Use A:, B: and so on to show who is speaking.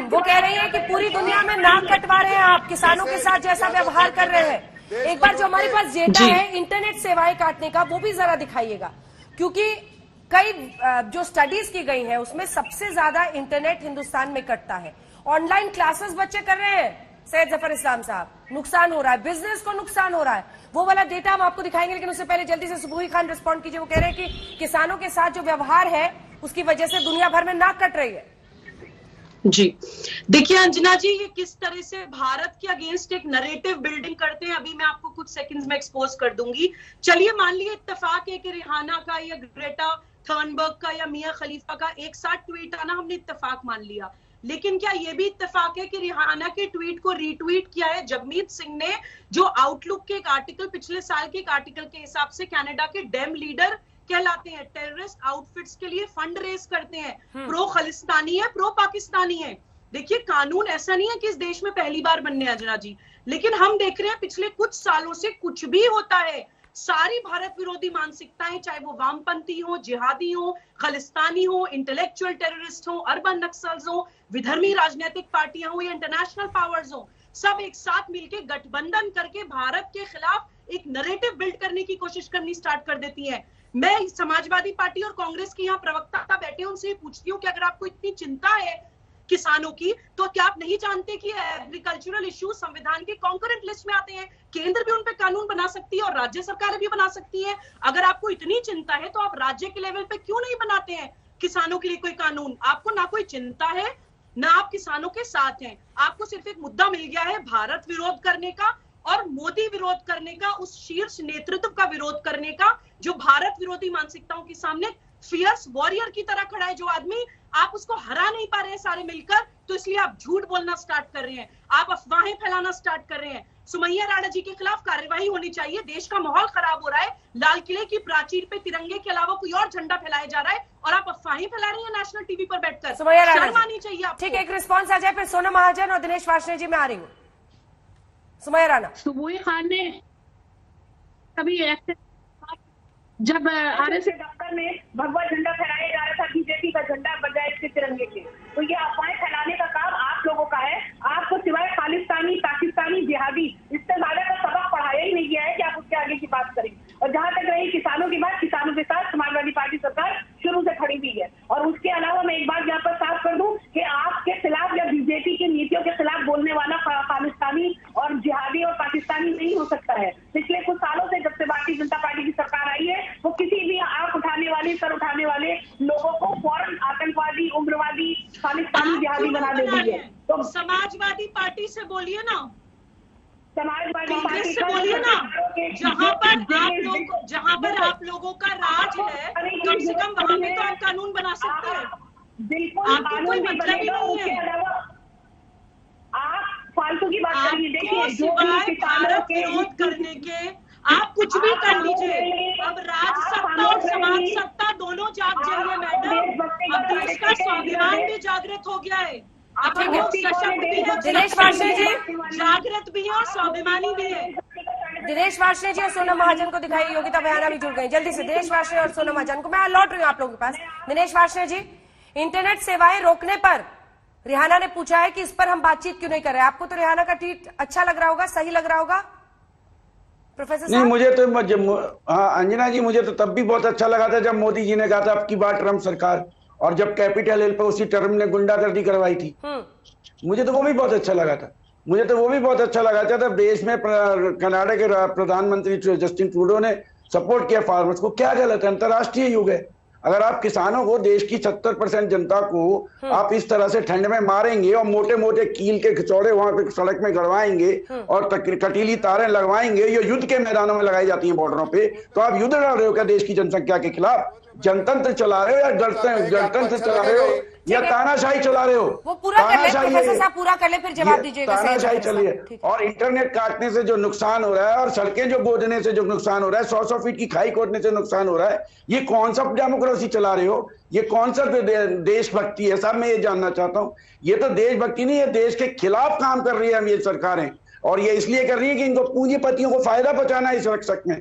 A: वो कह रही है कि पूरी दुनिया में नाक कटवा रहे हैं आप, किसानों के साथ जैसा व्यवहार कर रहे हैं। एक बार जो हमारे पास डेटा है इंटरनेट सेवाएं काटने का, वो भी जरा दिखाइएगा, क्योंकि कई जो स्टडीज की गई है उसमें सबसे ज्यादा इंटरनेट हिंदुस्तान में कटता है। ऑनलाइन क्लासेस बच्चे कर रहे हैं सैयद जफर इस्लाम साहब, नुकसान हो रहा है, बिजनेस को नुकसान हो रहा है। वो वाला डेटा हम आपको दिखाएंगे, लेकिन उससे पहले जल्दी से सुबूही खान रिस्पॉन्ड कीजिए। वो कह रहे हैं कि किसानों के साथ जो व्यवहार है उसकी वजह से दुनिया भर में नाक कट रही है।
B: जी देखिए अंजना जी, ये किस तरह से भारत के अगेंस्ट एक नरेटिव बिल्डिंग करते हैं, अभी मैं आपको कुछ सेकंड्स में एक्सपोज कर दूंगी। चलिए मान लिया इत्तेफाक है कि रिहाना का या ग्रेटा थर्नबर्ग का या मियां खलीफा का एक साथ ट्वीट आना, हमने इत्तेफाक मान लिया। लेकिन क्या ये भी इत्तेफाक है कि रिहाना के ट्वीट को रीट्वीट किया है जगमीत सिंह ने, जो आउटलुक के एक आर्टिकल, पिछले साल के एक आर्टिकल के हिसाब से कनाडा के डेम लीडर कहलाते हैं, टेररिस्ट आउटफिट्स के लिए फंड रेज करते हैं, प्रो खालिस्तानी है, प्रो पाकिस्तानी है। देखिए कानून ऐसा नहीं है कि इस देश में पहली बार बनने अंजना जी, लेकिन हम देख रहे हैं पिछले कुछ सालों से कुछ भी होता है, सारी भारत विरोधी मानसिकताएं, चाहे वो वामपंथी हो, जिहादी हो, खालिस्तानी हो, इंटेलेक्चुअल टेररिस्ट हो, अर्बन नक्सल्स हो, विधर्मी राजनीतिक पार्टियां हो या इंटरनेशनल पावर्स हो, सब एक साथ मिलकर गठबंधन करके भारत के खिलाफ एक नैरेटिव बिल्ड करने की कोशिश करनी स्टार्ट कर देती है। मैं समाजवादी पार्टी और कांग्रेस की यहाँ प्रवक्ता बैठे उनसे पूछती हूँ कि अगर आपको इतनी चिंता है किसानों की, तो क्या आप नहीं जानते कि एग्रीकल्चरल इश्यूज संविधान के कॉन्करेंट लिस्ट में आते हैं, केंद्र भी उन पे कानून बना सकती है और राज्य सरकारें भी बना सकती है। अगर आपको इतनी चिंता है तो आप राज्य के लेवल पे क्यों नहीं बनाते हैं किसानों के लिए कोई कानून? आपको ना कोई चिंता है, ना आप किसानों के साथ हैं, आपको सिर्फ एक मुद्दा मिल गया है भारत विरोध करने का और मोदी विरोध करने का, उस शीर्ष नेतृत्व का विरोध करने का जो भारत विरोधी मानसिकताओं के सामने फियर्स वॉरियर की तरह खड़ा है। जो आदमी, आप उसको हरा नहीं पा रहे हैं सारे मिलकर, तो इसलिए आप झूठ बोलना स्टार्ट कर रहे हैं, आप अफवाहें फैलाना स्टार्ट कर रहे हैं। सुमैया राणा जी के खिलाफ कार्यवाही होनी चाहिए, देश का माहौल खराब हो रहा है, लाल किले की प्राचीर पे तिरंगे के अलावा कोई और झंडा फैलाया जा रहा है और आप अफवाहें फैला रही हैं नेशनल टीवी पर बैठकर। शर्म आनी चाहिए आपको।
A: ठीक है, एक रिस्पॉन्स आ जाए, फिर सोनम महाजन और दिनेश वार्ष्णेय जी, मैं आ रही हूँ। सुमैया राणा।
C: सुबूही खान ने कभी जब आरएसएस दफ्तर में भगवा झंडा फहराया जा रहा था, बीजेपी का झंडा बजाय इसके तिरंगे के, तो ये अफवाहें फैलाने का काम आप लोगों का है। आपको सिवाय खालिस्तानी, पाकिस्तानी, जिहादी, इससे ज्यादा का सबक पढ़ाया ही नहीं गया है कि आप उसके आगे की बात करें। और जहां तक रही किसानों की बात, किसानों के साथ समाजवादी पार्टी सरकार शुरू से खड़ी हुई है। और उसके अलावा मैं एक बात यहाँ पर साफ कर दूं कि आपके खिलाफ या बीजेपी की नीतियों के खिलाफ बोलने वाला खालिस्तानी और जिहादी और पाकिस्तानी नहीं हो सकता है। पिछले कुछ सालों से जब से भारतीय जनता पार्टी की सरकार आई है, वो किसी भी आंख उठाने वाले, सर उठाने वाले लोगों को फौरन आतंकवादी, उग्रवादी, खालिस्तानी, जिहादी बना देती है। तो
B: समाजवादी पार्टी से बोलिए ना,
C: समाजवादी
B: कांग्रेस से बोलिए ना, जहां पर आप लोगों का राज है, कम से कम वहां पे तो आप कानून बना सकते हैं।
C: बिल्कुल,
B: आपको कोई मतलब ही नहीं है।
C: आप फालतू की बात करिए। देखिए,
B: सिवाय भारत विरोध करने के आप कुछ भी कर लीजिए। अब राज सत्ता और समाज सत्ता दोनों जाग जाइए मैडम, अब देश का स्वाभिमान भी जागृत हो गया है, अब लोग सशक्त भी है,
A: दिनेश वार्ष्णेय जी
B: जागृत भी है और स्वाभिमानी भी है।
A: दिनेश वार्ष्णेय जी और सोनम महाजन को दिखाई, योगिता बयाना भी जुड़ गई। जल्दी से दिनेश वार्ष्णेय और सोनम महाजन को, मैं लौट रही हूँ आप लोगों के पास। दिनेश वार्ष्णेय जी, इंटरनेट सेवाएं रोकने पर रिहाना ने पूछा है कि इस पर हम बातचीत क्यों नहीं कर रहे। आपको तो रिहाना का ट्वीट अच्छा लग रहा होगा, सही लग रहा होगा प्रोफेसर
D: नहीं? मुझे तो हाँ अंजना जी, मुझे तो तब भी बहुत अच्छा लगा था जब मोदी जी ने कहा था अब की बार ट्रम्प सरकार, और जब कैपिटल हिल पर उसी टर्म ने गुंडागर्दी करवाई थी, मुझे तो वो भी बहुत अच्छा लगा था। मुझे तो वो भी बहुत अच्छा लगा था तब देश में कनाडा के प्रधानमंत्री जस्टिन ट्रूडो ने सपोर्ट किया फार्मर्स को। क्या गलत है? अंतर्राष्ट्रीय युग है। अगर आप किसानों को, देश की 70% जनता को आप इस तरह से ठंड में मारेंगे और मोटे मोटे कील के खिचौड़े वहां पे सड़क में गड़वाएंगे और कटीली तारें लगवाएंगे, ये युद्ध के मैदानों में लगाई जाती हैं बॉर्डरों पे, तो आप युद्ध लड़ रहे हो क्या देश की जनसंख्या के खिलाफ? जनतंत्र चला रहे हो या गणतंत्र चला रहे हो या तानाशाही चला रहे हो?
A: वो पूरा कर ले प्रोफेसर साहब, पूरा कर ले, फिर जवाब दीजिएगा।
D: तानाशाही चलिए। और इंटरनेट काटने से जो नुकसान हो रहा है और सड़कें जो खोदने से जो नुकसान हो रहा है, 100 फीट की खाई खोदने से नुकसान हो रहा है, ये कौन सा डेमोक्रेसी चला रहे हो? ये कौन सा देशभक्ति है? साहब मैं ये जानना चाहता हूँ। ये तो देशभक्ति नहीं है, देश के खिलाफ काम कर रही है ये सरकारें, और ये इसलिए कर रही है कि इनको पूंजीपतियों को फायदा पहुंचाना है इस रक्षक में।